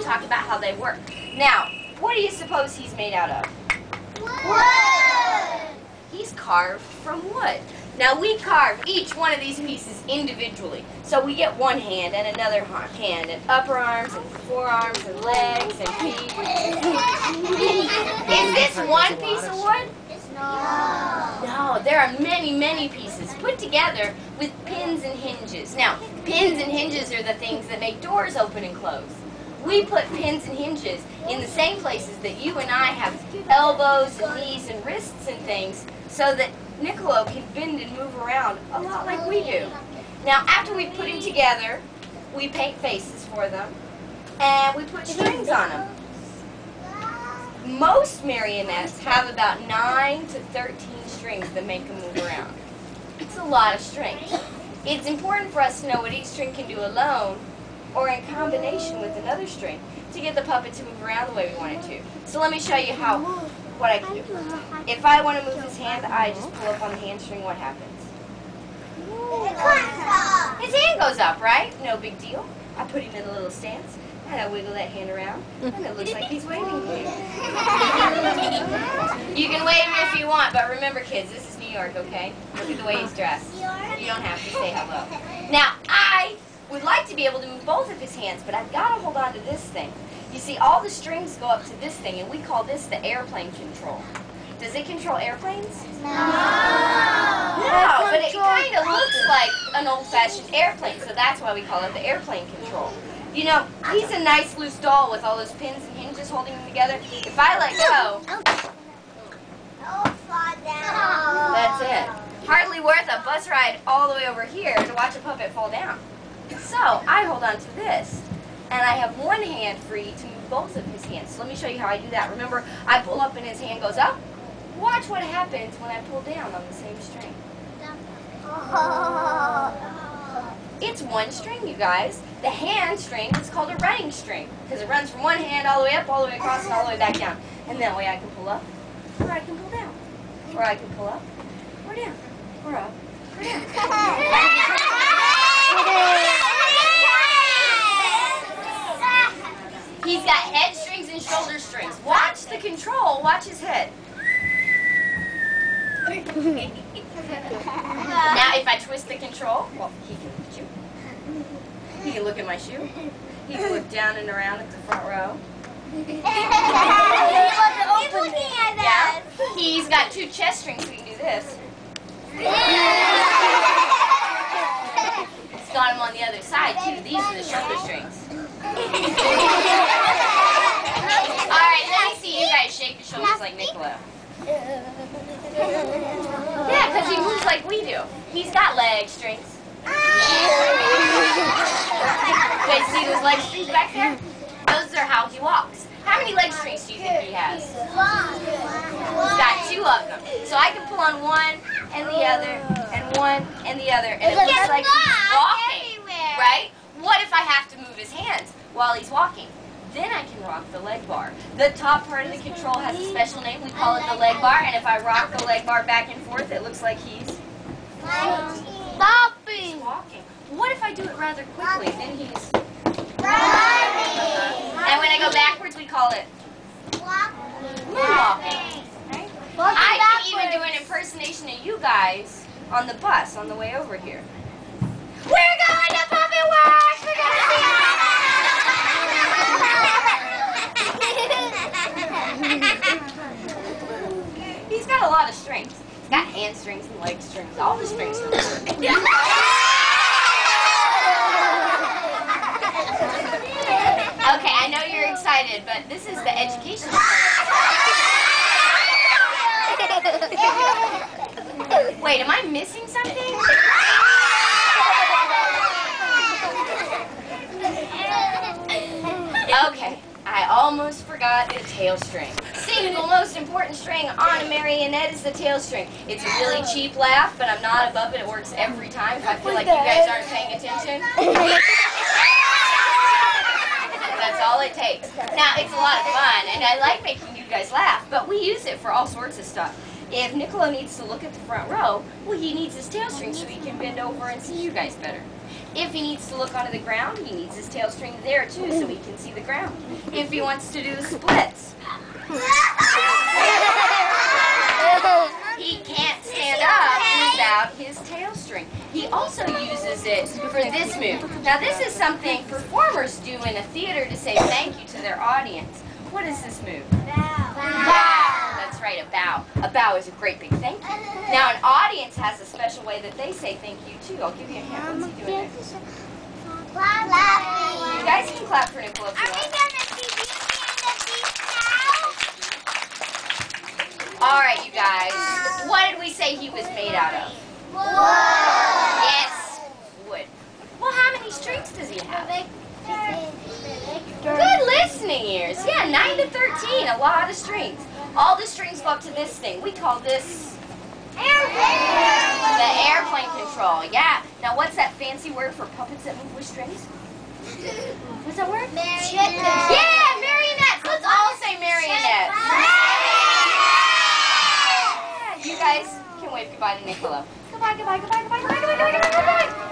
talk about how they work. Now, what do you suppose he's made out of? Wood! He's carved from wood. Now we carve each one of these pieces individually. So we get one hand and another hand and upper arms and forearms and legs and feet. Is this one piece of wood? No, there are many, many pieces put together with pins and hinges. Now, pins and hinges are the things that make doors open and close. We put pins and hinges in the same places that you and I have elbows and knees and wrists and things so that Niccolo can bend and move around a lot like we do. Now, after we put them together, we paint faces for them and we put strings on them. Most marionettes have about 9 to 13 strings that make them move around. It's a lot of strings. It's important for us to know what each string can do alone or in combination with another string to get the puppet to move around the way we want it to. So let me show you what I can do. If I want to move his hand, I just pull up on the hand string. What happens? His hand goes up, right? No big deal. I put him in a little stance. And I wiggle that hand around, and it looks like he's waving to you. You can wave him if you want, but remember, kids, this is New York, okay? Look at the way he's dressed. You don't have to say hello. Now, I would like to be able to move both of his hands, but I've got to hold on to this thing. You see, all the strings go up to this thing, and we call this the airplane control. Does it control airplanes? No, but it kind of looks like an old-fashioned airplane, so that's why we call it the airplane control. You know, he's a nice loose doll with all those pins and hinges holding him together. If I let go, that's it. Hardly worth a bus ride all the way over here to watch a puppet fall down. So I hold on to this, and I have one hand free to move both of his hands. So let me show you how I do that. Remember, I pull up and his hand goes up. Watch what happens when I pull down on the same string. It's one string, you guys. The hand string is called a running string because it runs from one hand all the way up, all the way across, and all the way back down. And that way I can pull up, or I can pull down. Or I can pull up, or down, or up, or down. He's got head strings and shoulder strings. Watch the control. Watch his head. Now, if I twist the control, well, he can look at you. He can look at my shoe. He can look down and around at the front row. He's looking at us. Yeah. He's got 2 chest strings, so he can do this. He's got them on the other side, too. These are the shoulder strings. All right, let me see you guys shake your shoulders like Niccolo. Yeah, because he moves like we do. He's got leg strings. Wait, see those leg strings back there? Those are how he walks. How many leg strings do you think he has? He's got 2 of them. So I can pull on one and the other, and one and the other, and it looks like he's walking, right? What if I have to move his hands while he's walking? Then I can rock the leg bar. The top part of the control has a special name. We call it the leg bar, and if I rock the leg bar back and forth, it looks like he's Stopping. walking. What if I do it rather quickly? Then he's Running. and when I go backwards, we call it moonwalking. Right? I can even do an impersonation of you guys on the bus on the way over here. We're going to Puppet Works! We're going to see He's got a lot of strings. He's got hand strings and leg strings. All the strings are important. Okay, I know you're excited, but this is the education part. Wait, am I missing something? Okay, I almost forgot the tail string. Single most important string on a marionette is the tail string. It's a really cheap laugh, but I'm not above it. It works every time if I feel like you guys aren't paying attention. That's all it takes. Now, it's a lot of fun, and I like making you guys laugh, but we use it for all sorts of stuff. If Niccolo needs to look at the front row, well, he needs his tail string so he can bend over and see you guys better. If he needs to look onto the ground, he needs his tail string there too so he can see the ground. If he wants to do the splits, he can't stand up without his tail string. He also uses it for this move. Now this is something performers do in a theater to say thank you to their audience. What is this move? Bow. Bow. That's right, a bow. A bow is a great big thank you. Now an audience has a special way that they say thank you too. I'll give you a hand. What's he doing there? Clapping. You guys can clap for Niccolo if you Are we want. going to see the end of these now? All right, you guys. What did we say he was made out of? Wood. Yes, wood. Well, how many strings does he have? Good. Good listening ears. Yeah, 9 to 13, a lot of strings. All the strings go up to this thing. We call this the airplane control. Yeah. Now, what's that fancy word for puppets that move with strings? What's that word? Marionette. Yeah, marionettes. Let's all say marionettes. Yeah, you guys can wave goodbye to Niccolo. Goodbye, goodbye, goodbye, goodbye, goodbye, goodbye, goodbye, goodbye, goodbye.